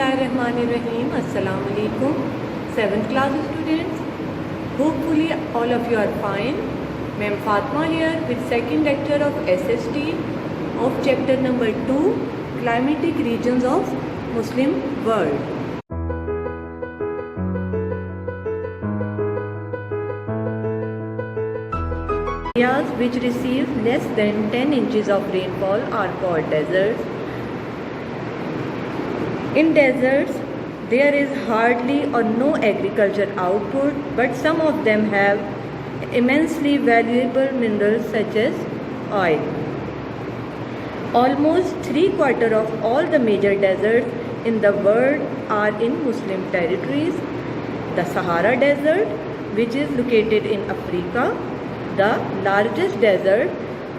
Bismillahirrahmanirrahim. Assalamu alaikum. 7th class students. Hopefully all of you are fine. I am Fatma here with second lecture of SST of chapter number 2, Climatic Regions of Muslim World. Areas which receive less than 10 inches of rainfall are called deserts. In deserts, there is hardly or no agriculture output, but some of them have immensely valuable minerals such as oil. Almost 3/4 of all the major deserts in the world are in Muslim territories. The Sahara Desert, which is located in Africa, the largest desert,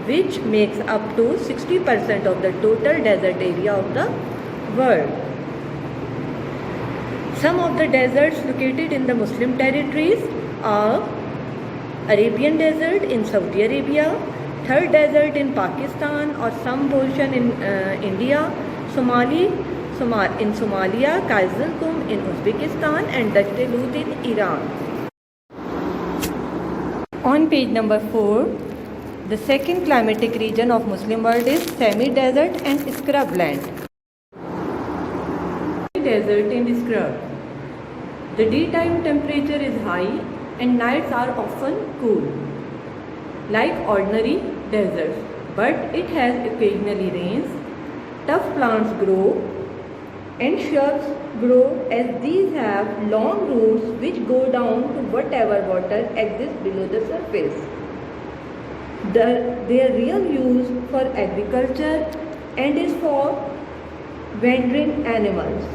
which makes up to 60% of the total desert area of the world. Some of the deserts located in the Muslim territories are Arabian Desert in Saudi Arabia, Third Desert in Pakistan or some portion in India, in Somalia, Kazakh in Uzbekistan and Dashtalut in Iran. On page number 4, the second climatic region of Muslim world is semi-desert and scrubland. Desert and scrub. The daytime temperature is high and nights are often cool, like ordinary deserts, but it has occasionally rains. Tough plants grow and shrubs grow as these have long roots which go down to whatever water exists below the surface. Their real use for agriculture and is for wandering animals.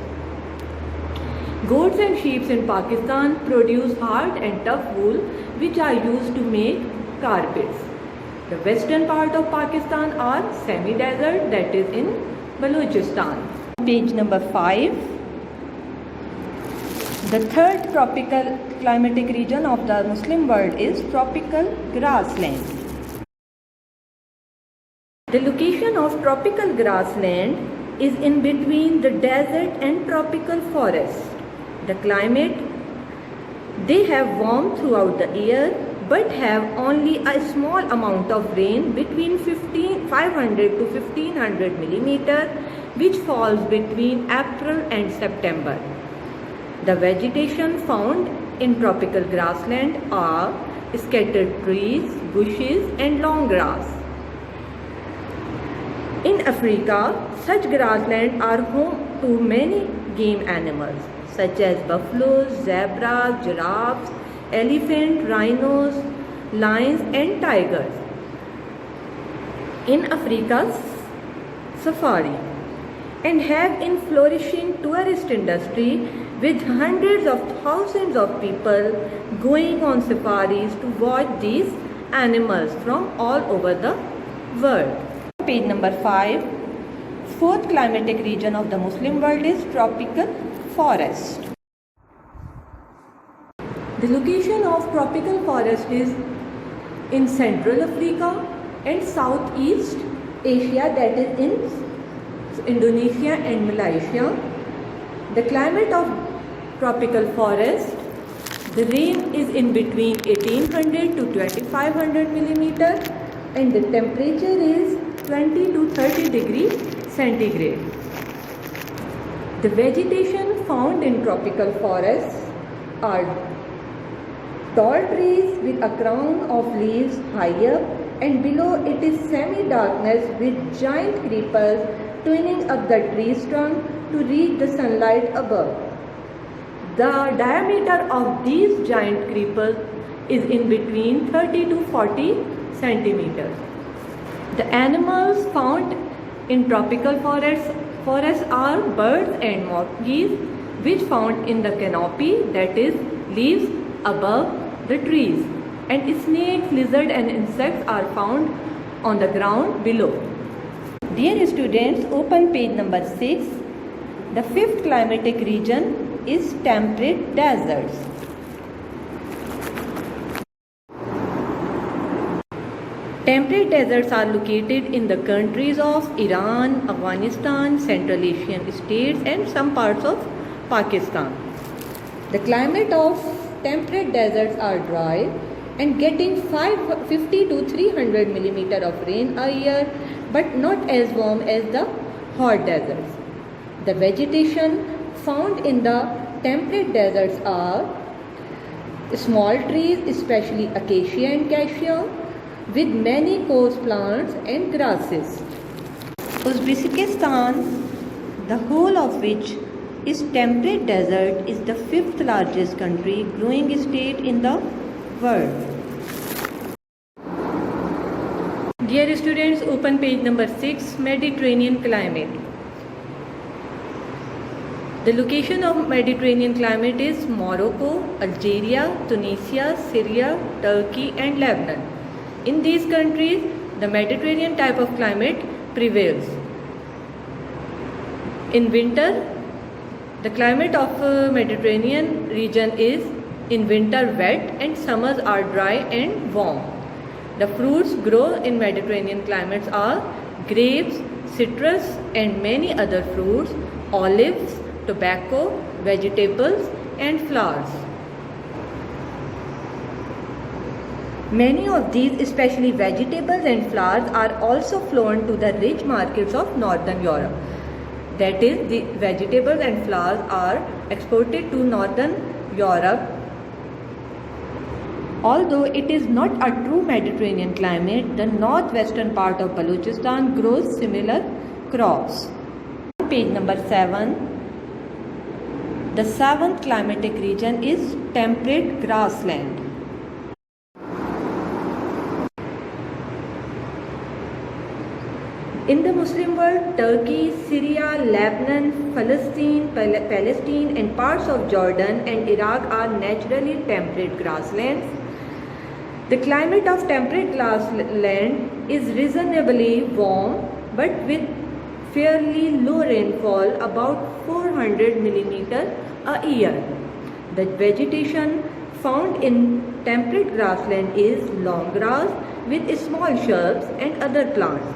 Goats and sheep in Pakistan produce hard and tough wool which are used to make carpets. The western part of Pakistan are semi-desert, that is in Balochistan. Page number 5. The third tropical climatic region of the Muslim world is tropical grassland. The location of tropical grassland is in between the desert and tropical forest. The climate, they have warm throughout the year but have only a small amount of rain between 500 to 1500 millimeter which falls between April and September. The vegetation found in tropical grassland are scattered trees, bushes and long grass. In Africa, such grasslands are home to many game animals such as buffaloes, zebras, giraffes, elephants, rhinos, lions and tigers. In Africa's safari and have in flourishing tourist industry with hundreds of thousands of people going on safaris to watch these animals from all over the world. Page number 5. Fourth climatic region of the Muslim world is tropical forest. The location of tropical forest is in Central Africa and Southeast Asia, that is in Indonesia and Malaysia. The climate of tropical forest, the rain is in between 1800 to 2500 millimeter and the temperature is 20 to 30 degrees centigrade. The vegetation found in tropical forests are tall trees with a crown of leaves high up and below it is semi-darkness with giant creepers twining up the tree's trunk to reach the sunlight above. The diameter of these giant creepers is in between 30 to 40 centimeters. The animals found in tropical forests are birds and monkeys which found in the canopy, that is leaves above the trees, and snakes, lizards and insects are found on the ground below. Dear students, open page number 6. The fifth climatic region is temperate deserts. Temperate deserts are located in the countries of Iran, Afghanistan, Central Asian states and some parts of Pakistan. The climate of temperate deserts are dry and getting 50 to 300 millimeter of rain a year, but not as warm as the hot deserts. The vegetation found in the temperate deserts are small trees, especially acacia and cassia, with many coarse plants and grasses. Uzbekistan, the whole of which is temperate desert, is the fifth largest country growing state in the world. Dear students, open page number 6, Mediterranean climate. The location of Mediterranean climate is Morocco, Algeria, Tunisia, Syria, Turkey and Lebanon. In these countries, the Mediterranean type of climate prevails. In winter, the climate of Mediterranean region is in winter wet and summers are dry and warm. The fruits grow in Mediterranean climates are grapes, citrus and many other fruits, olives, tobacco, vegetables and flowers. Many of these, especially vegetables and flowers, are also flown to the rich markets of Northern Europe. That is, the vegetables and flowers are exported to Northern Europe. Although it is not a true Mediterranean climate, the northwestern part of Balochistan grows similar crops. Page number 7. The seventh climatic region is temperate grassland. In the Muslim world, Turkey, Syria, Lebanon, Palestine and parts of Jordan and Iraq are naturally temperate grasslands. The climate of temperate grassland is reasonably warm but with fairly low rainfall, about 400 mm a year. The vegetation found in temperate grassland is long grass with small shrubs and other plants.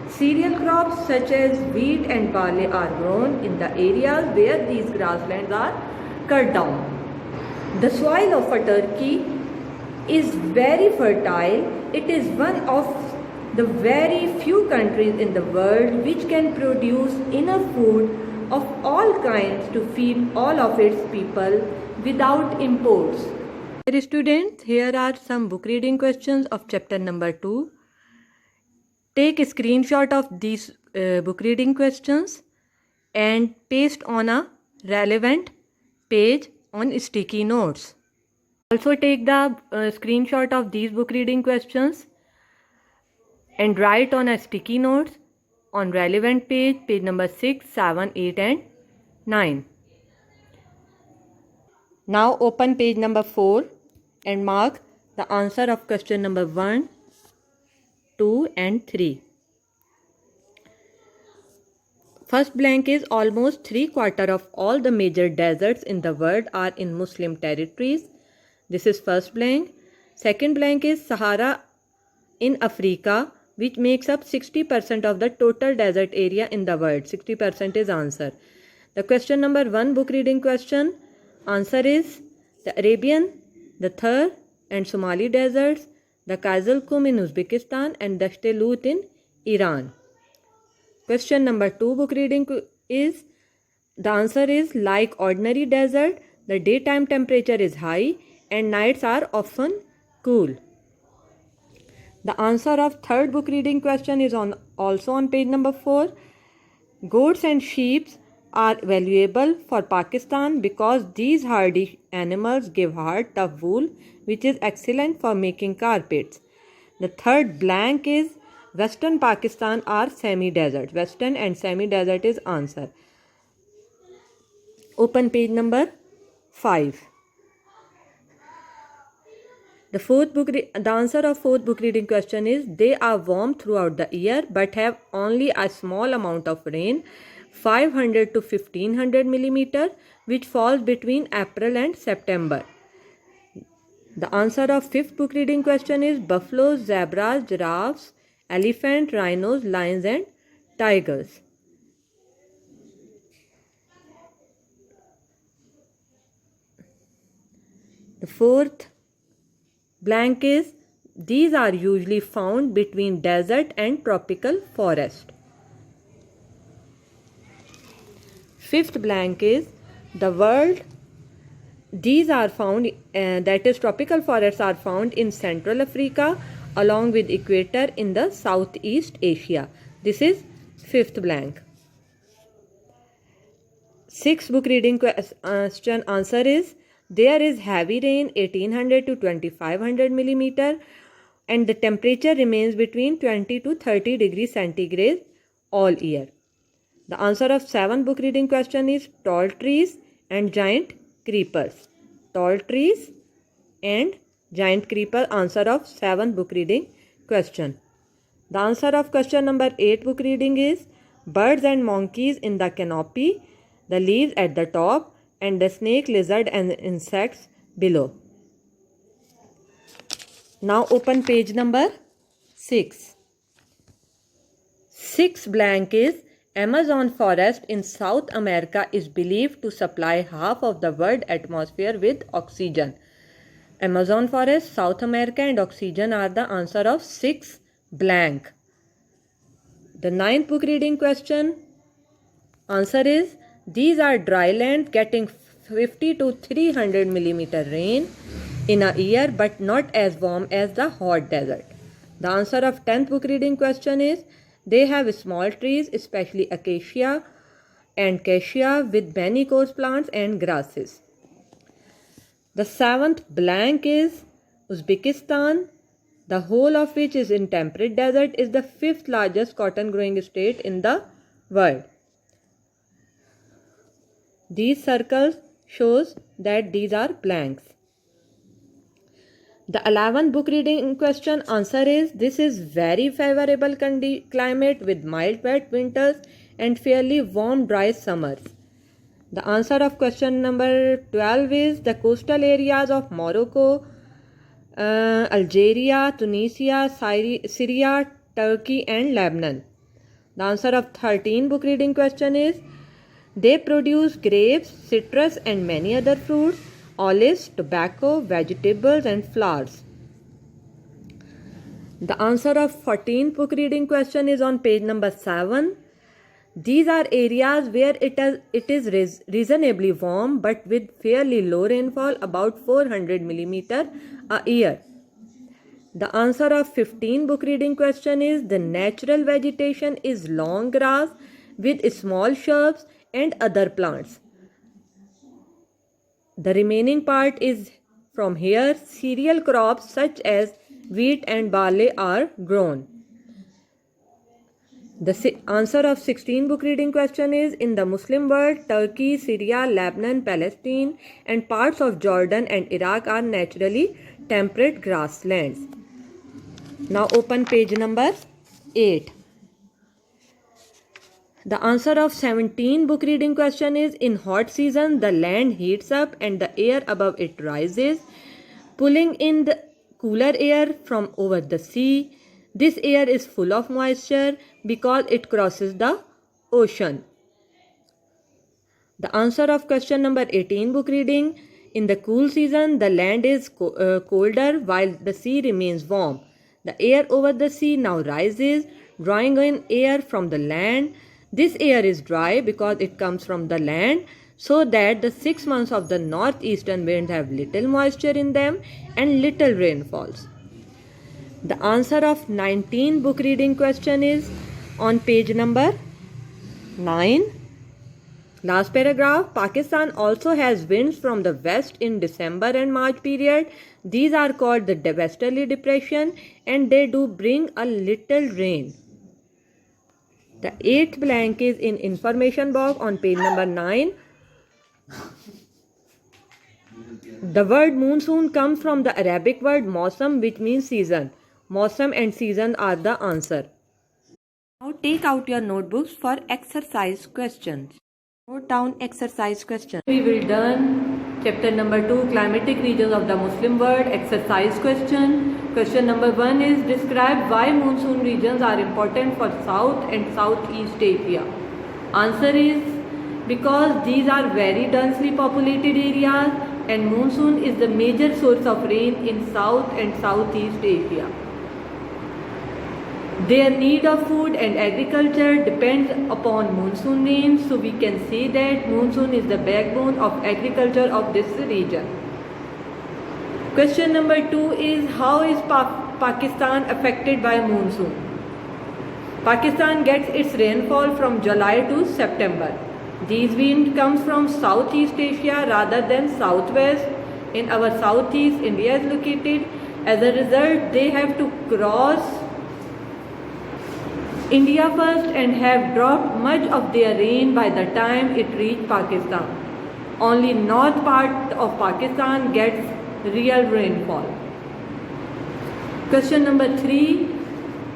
Cereal crops such as wheat and barley are grown in the areas where these grasslands are cut down. The soil of Turkey is very fertile. It is one of the very few countries in the world which can produce enough food of all kinds to feed all of its people without imports. Dear students, here are some book reading questions of chapter number 2. Take a screenshot of these book reading questions and paste on a relevant page on sticky notes. Also take the screenshot of these book reading questions and write on a sticky notes on relevant page, page number 6, 7, 8 and 9. Now open page number 4 and mark the answer of question number 1, 2 and 3. First blank is almost 3/4 of all the major deserts in the world are in Muslim territories. This is first blank. Second blank is Sahara in Africa, which makes up 60% of the total desert area in the world. 60% is answer. The question number 1 book reading question, answer is the Arabian, the Thar and Somali deserts, the Kazalkum in Uzbekistan and Dasht-e Lut in Iran. Question number 2 book reading is, the answer is like ordinary desert, the daytime temperature is high and nights are often cool. The answer of third book reading question is also on page number 4. Goats and sheep are valuable for Pakistan because these hardy animals give hard, tough wool, which is excellent for making carpets. The third blank is Western Pakistan are semi-desert. Western and semi-desert is answer. Open page number 5. The answer of fourth book reading question is, they are warm throughout the year but have only a small amount of rain, 500 to 1500 millimeter, which falls between April and September. The answer of fifth book reading question is buffaloes, zebras, giraffes, elephant, rhinos, lions and tigers. The fourth blank is these are usually found between desert and tropical forest. Fifth blank is the world. These are found, that is tropical forests are found in Central Africa along with equator in the Southeast Asia. This is fifth blank. Sixth book reading question answer is there is heavy rain 1800 to 2500 millimeter and the temperature remains between 20 to 30 degrees centigrade all year. The answer of seventh book reading question is tall trees and giant creepers. Tall trees and giant creeper, answer of seventh book reading question. The answer of question number 8 book reading is birds and monkeys in the canopy, the leaves at the top and the snake, lizard and insects below. Now open page number 6. Sixth blank is Amazon forest in South America is believed to supply half of the world atmosphere with oxygen. Amazon forest, South America and oxygen are the answer of sixth blank. The ninth book reading question answer is these are dry lands getting 50 to 300 millimeter rain in a year but not as warm as the hot desert. The answer of 10th book reading question is they have small trees, especially acacia and cassia with many coarse plants and grasses. The seventh blank is Uzbekistan, the whole of which is in temperate desert, is the fifth largest cotton growing state in the world. These circles shows that these are blanks. The 11th book reading question answer is this is very favorable climate with mild wet winters and fairly warm dry summers. The answer of question number 12 is the coastal areas of Morocco, Algeria, Tunisia, Syria, Turkey and Lebanon. The answer of 13th book reading question is they produce grapes, citrus and many other fruits, olives, tobacco, vegetables and flowers. The answer of 14th book reading question is on page number 7. These are areas where it is reasonably warm but with fairly low rainfall, about 400 millimeter a year. The answer of 15th book reading question is the natural vegetation is long grass with small shrubs and other plants. The remaining part is from here cereal crops such as wheat and barley are grown. The answer of 16th book reading question is in the Muslim world, Turkey, Syria, Lebanon, Palestine and parts of Jordan and Iraq are naturally temperate grasslands. Now open page number 8. The answer of 17th book reading question is in hot season the land heats up and the air above it rises, pulling in the cooler air from over the sea. This air is full of moisture because it crosses the ocean. The answer of question number 18 book reading in the cool season the land is colder while the sea remains warm. The air over the sea now rises, drawing in air from the land. This air is dry because it comes from the land, so that the 6 months of the northeastern winds have little moisture in them and little rain falls. The answer of 19th book reading question is on page number 9. Last paragraph. Pakistan also has winds from the west in December and March period. These are called the westerly depression and they do bring a little rain. The 8th blank is in information box on page number 9. The word monsoon comes from the Arabic word Mausam, which means season. Mausam and season are the answer. Now take out your notebooks for exercise questions. Note down exercise questions. We will done Chapter number 2, climatic regions of the Muslim world. Exercise question. Question number 1 is describe why monsoon regions are important for South and Southeast Asia. Answer is because these are very densely populated areas and monsoon is the major source of rain in South and Southeast Asia. Their need of food and agriculture depends upon monsoon rains, so we can say that monsoon is the backbone of agriculture of this region. Question number 2 is how is Pakistan affected by monsoon? Pakistan gets its rainfall from July to September. These wind comes from Southeast Asia rather than Southwest. In our Southeast, India is located. As a result, they have to cross India first and have dropped much of their rain by the time it reached Pakistan. Only north part of Pakistan gets real rainfall. Question number 3.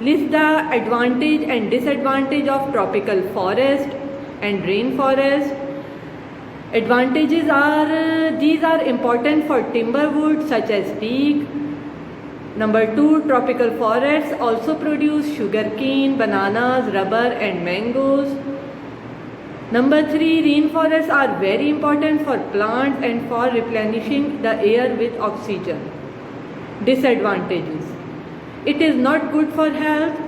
List the advantage and disadvantage of tropical forest and rainforest. Advantages are these are important for timber wood such as teak. Number 2, tropical forests also produce sugarcane, bananas, rubber and mangoes. Number 3, rainforests are very important for plants and for replenishing the air with oxygen. Disadvantages. It is not good for health.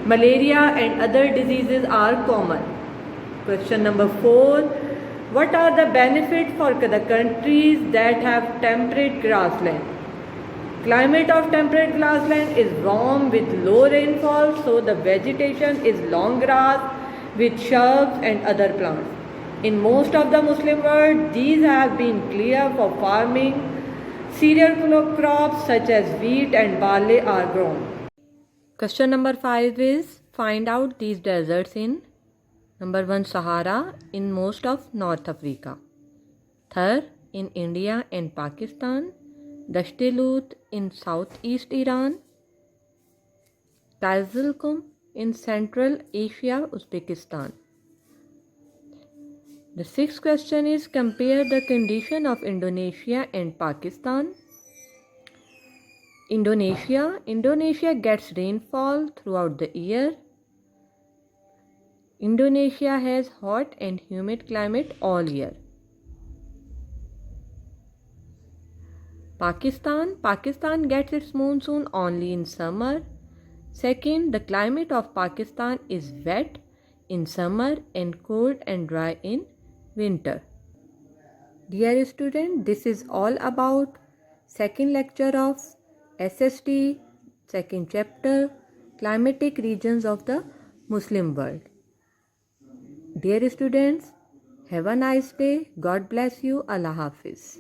Malaria and other diseases are common. Question number 4. What are the benefits for the countries that have temperate grassland? Climate of temperate grassland is warm with low rainfall, so the vegetation is long grass with shrubs and other plants. In most of the Muslim world, these have been cleared for farming. Cereal crops such as wheat and barley are grown. Question number 5 is find out these deserts in number 1 Sahara in most of North Africa. Thar in India and Pakistan. Dashti-Lut in Southeast Iran. Kazilkum in Central Asia, Uzbekistan. The 6th question is compare the condition of Indonesia and Pakistan. Indonesia gets rainfall throughout the year. Indonesia has hot and humid climate all year. Pakistan gets its monsoon only in summer. Second, the climate of Pakistan is wet in summer and cold and dry in winter. Dear student, this is all about second lecture of SST, second chapter, climatic regions of the Muslim world. Dear students, have a nice day. God bless you. Allah Hafiz.